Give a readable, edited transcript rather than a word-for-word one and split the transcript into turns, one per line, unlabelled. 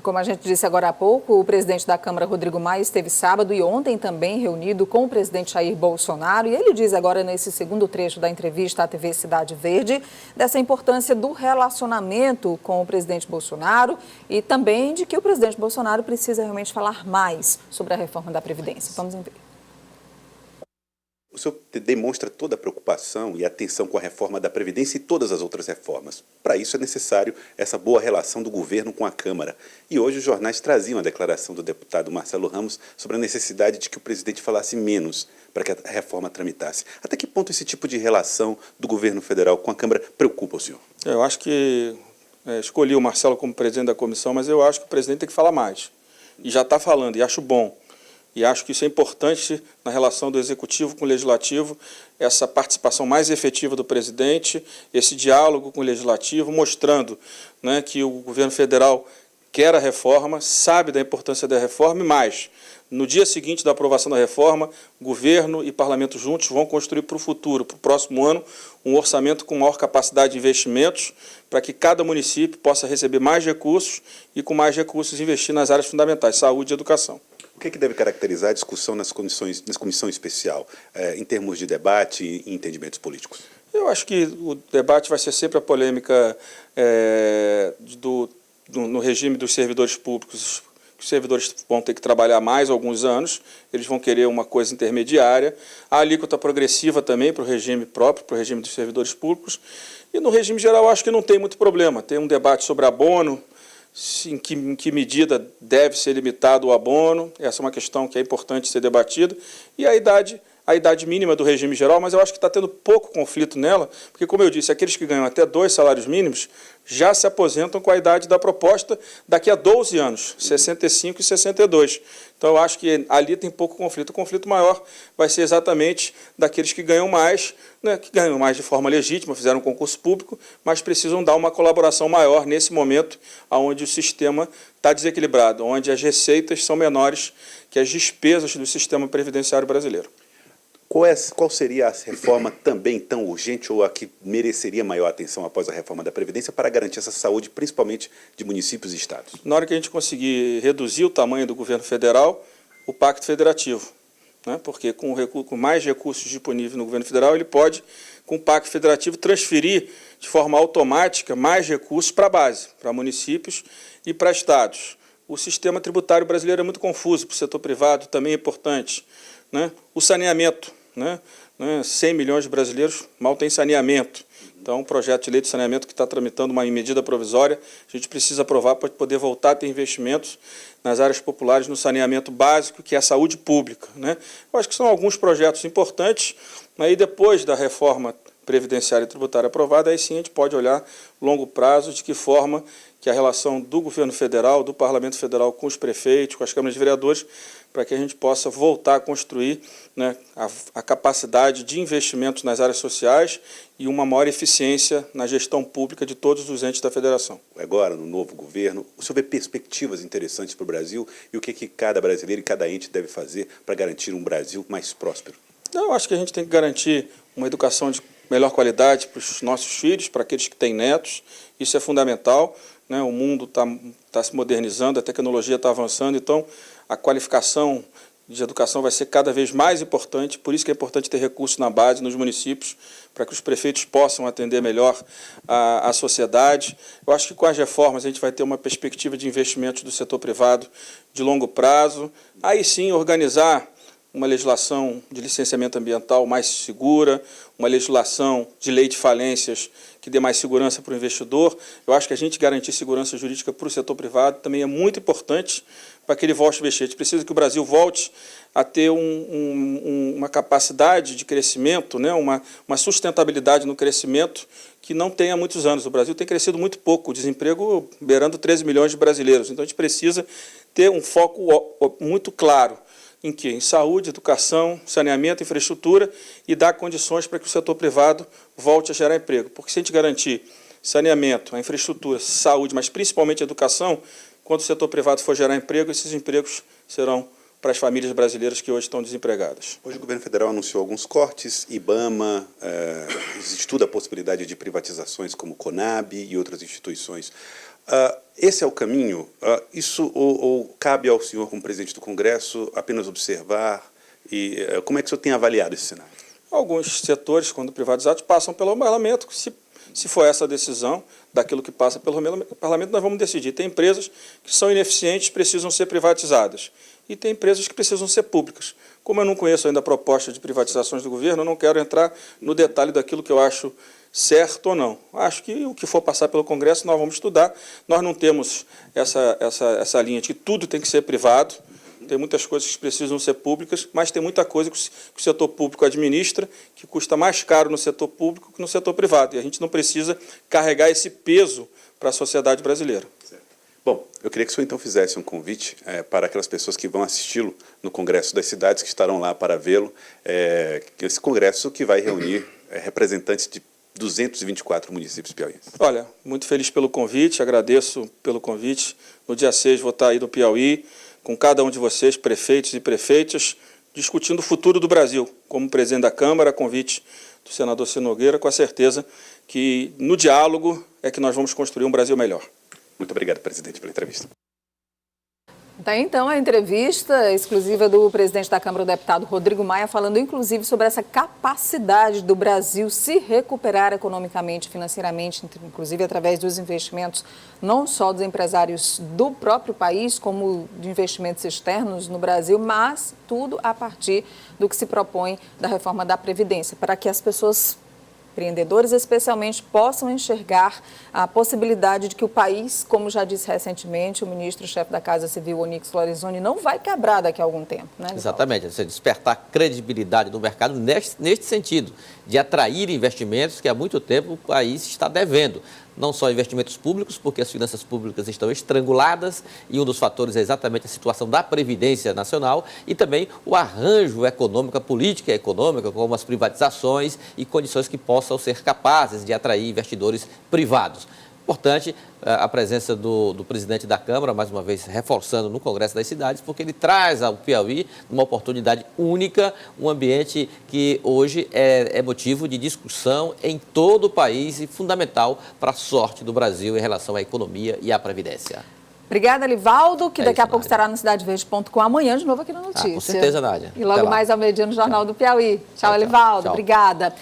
Como a gente disse agora há pouco, o presidente da Câmara, Rodrigo Maia, esteve sábado e ontem também reunido com o presidente Jair Bolsonaro. E ele diz agora, nesse segundo trecho da entrevista à TV Cidade Verde, dessa importância do relacionamento com o presidente Bolsonaro e também de que o presidente Bolsonaro precisa realmente falar mais sobre a reforma da Previdência. Vamos ver.
O senhor demonstra toda a preocupação e atenção com a reforma da Previdência e todas as outras reformas. Para isso é necessário essa boa relação do governo com a Câmara. E hoje os jornais traziam a declaração do deputado Marcelo Ramos sobre a necessidade de que o presidente falasse menos para que a reforma tramitasse. Até que ponto esse tipo de relação do governo federal com a Câmara preocupa o senhor?
Eu acho que escolhi o Marcelo como presidente da comissão, mas eu acho que o presidente tem que falar mais. E já está falando, e acho bom. E acho que isso é importante na relação do Executivo com o Legislativo, essa participação mais efetiva do presidente, esse diálogo com o Legislativo, mostrando, né, que o governo federal quer a reforma, sabe da importância da reforma e mais. No dia seguinte da aprovação da reforma, governo e parlamento juntos vão construir para o futuro, para o próximo ano, um orçamento com maior capacidade de investimentos, para que cada município possa receber mais recursos e, com mais recursos, investir nas áreas fundamentais, saúde e educação.
O que deve caracterizar a discussão na comissão especial, em termos de debate e entendimentos políticos?
Eu acho que o debate vai ser sempre a polêmica no regime dos servidores públicos. Os servidores vão ter que trabalhar mais alguns anos, eles vão querer uma coisa intermediária. A alíquota progressiva também para o regime próprio, para o regime dos servidores públicos. E no regime geral, acho que não tem muito problema. Tem um debate sobre abono, em que medida deve ser limitado o abono, essa é uma questão que é importante ser debatida, e a idade mínima do regime geral, mas eu acho que está tendo pouco conflito nela, porque, como eu disse, aqueles que ganham até 2 salários mínimos já se aposentam com a idade da proposta daqui a 12 anos, 65 e 62. Então, eu acho que ali tem pouco conflito. O conflito maior vai ser exatamente daqueles que ganham mais, né, que ganham mais de forma legítima, fizeram um concurso público, mas precisam dar uma colaboração maior nesse momento onde o sistema está desequilibrado, onde as receitas são menores que as despesas do sistema previdenciário brasileiro.
Qual seria a reforma também tão urgente ou a que mereceria maior atenção após a reforma da Previdência para garantir essa saúde, principalmente de municípios e estados?
Na hora que a gente conseguir reduzir o tamanho do governo federal, o pacto federativo, né? Porque com mais recursos disponíveis no governo federal, ele pode, com o pacto federativo, transferir de forma automática mais recursos para a base, para municípios e para estados. O sistema tributário brasileiro é muito confuso, para o setor privado também é importante, né? O saneamento, né? 100 milhões de brasileiros mal têm saneamento. Então, um projeto de lei de saneamento que está tramitando uma medida provisória, a gente precisa aprovar para poder voltar a ter investimentos nas áreas populares, no saneamento básico, que é a saúde pública, né? Eu acho que são alguns projetos importantes, aí depois da reforma previdenciária e tributária aprovada, aí sim a gente pode olhar longo prazo de que forma que a relação do governo federal, do parlamento federal com os prefeitos, com as câmaras de vereadores, para que a gente possa voltar a construir, né, a capacidade de investimentos nas áreas sociais e uma maior eficiência na gestão pública de todos os entes da federação.
Agora, no novo governo, o senhor vê perspectivas interessantes para o Brasil e o que cada brasileiro e cada ente deve fazer para garantir um Brasil mais próspero?
Eu acho que a gente tem que garantir uma educação de melhor qualidade para os nossos filhos, para aqueles que têm netos, isso é fundamental, né? O mundo está se modernizando, a tecnologia está avançando, então a qualificação de educação vai ser cada vez mais importante, por isso que é importante ter recursos na base, nos municípios, para que os prefeitos possam atender melhor a sociedade. Eu acho que com as reformas a gente vai ter uma perspectiva de investimentos do setor privado de longo prazo, aí sim organizar uma legislação de licenciamento ambiental mais segura, uma legislação de lei de falências que dê mais segurança para o investidor. Eu acho que a gente garantir segurança jurídica para o setor privado também é muito importante para que ele volte a investir. A gente precisa que o Brasil volte a ter uma capacidade de crescimento, né, uma sustentabilidade no crescimento que não tem há muitos anos. O Brasil tem crescido muito pouco, o desemprego beirando 13 milhões de brasileiros. Então, a gente precisa ter um foco muito claro em saúde, educação, saneamento, infraestrutura e dar condições para que o setor privado volte a gerar emprego. Porque se a gente garantir saneamento, a infraestrutura, saúde, mas principalmente a educação, quando o setor privado for gerar emprego, esses empregos serão para as famílias brasileiras que hoje estão desempregadas.
Hoje o governo federal anunciou alguns cortes, IBAMA, estuda a possibilidade de privatizações como Conab e outras instituições. Esse é o caminho? Isso ou cabe ao senhor, como presidente do Congresso, apenas observar? E como é que o senhor tem avaliado esse cenário?
Alguns setores, quando privatizados, passam pelo parlamento. Se for essa a decisão daquilo que passa pelo parlamento, nós vamos decidir. Tem empresas que são ineficientes, precisam ser privatizadas. E tem empresas que precisam ser públicas. Como eu não conheço ainda a proposta de privatizações do governo, eu não quero entrar no detalhe daquilo que eu acho certo ou não. Acho que o que for passar pelo Congresso nós vamos estudar. Nós não temos essa linha de que tudo tem que ser privado. Tem muitas coisas que precisam ser públicas, mas tem muita coisa que o setor público administra que custa mais caro no setor público que no setor privado. E a gente não precisa carregar esse peso para a sociedade brasileira.
Certo. Bom, eu queria que o senhor então fizesse um convite para aquelas pessoas que vão assisti-lo no Congresso das Cidades, que estarão lá para vê-lo. Esse congresso que vai reunir representantes de 224 municípios piauienses.
Olha, muito feliz pelo convite, agradeço pelo convite. No dia 6 vou estar aí no Piauí, com cada um de vocês, prefeitos e prefeitas, discutindo o futuro do Brasil. Como presidente da Câmara, a convite do senador Ciro Nogueira, com a certeza que no diálogo é que nós vamos construir um Brasil melhor.
Muito obrigado, presidente, pela entrevista.
Tá, então, a entrevista exclusiva do presidente da Câmara, o deputado Rodrigo Maia, falando inclusive sobre essa capacidade do Brasil se recuperar economicamente, financeiramente, inclusive através dos investimentos, não só dos empresários do próprio país, como de investimentos externos no Brasil, mas tudo a partir do que se propõe da reforma da Previdência, para que as pessoas, empreendedores especialmente, possam enxergar a possibilidade de que o país, como já disse recentemente o ministro-chefe da Casa Civil, Onyx Lorenzoni, não vai quebrar daqui a algum tempo, né, Livaldo?
Exatamente, você despertar credibilidade no mercado neste sentido, de atrair investimentos que há muito tempo o país está devendo. Não só investimentos públicos, porque as finanças públicas estão estranguladas e um dos fatores é exatamente a situação da Previdência Nacional e também o arranjo econômico, a política econômica, como as privatizações e condições que possam ser capazes de atrair investidores privados. Importante a presença do presidente da Câmara, mais uma vez reforçando no Congresso das Cidades, porque ele traz ao Piauí uma oportunidade única, um ambiente que hoje é motivo de discussão em todo o país e fundamental para a sorte do Brasil em relação à economia e à Previdência.
Obrigada, Livaldo, que daqui a pouco
Nádia.
estará no cidadeverde.com amanhã de novo aqui no Notícia.
Com certeza, Nádia.
E logo mais ao meio-dia no Jornal do Piauí. Tchau, Livaldo.
Tchau.
Obrigada.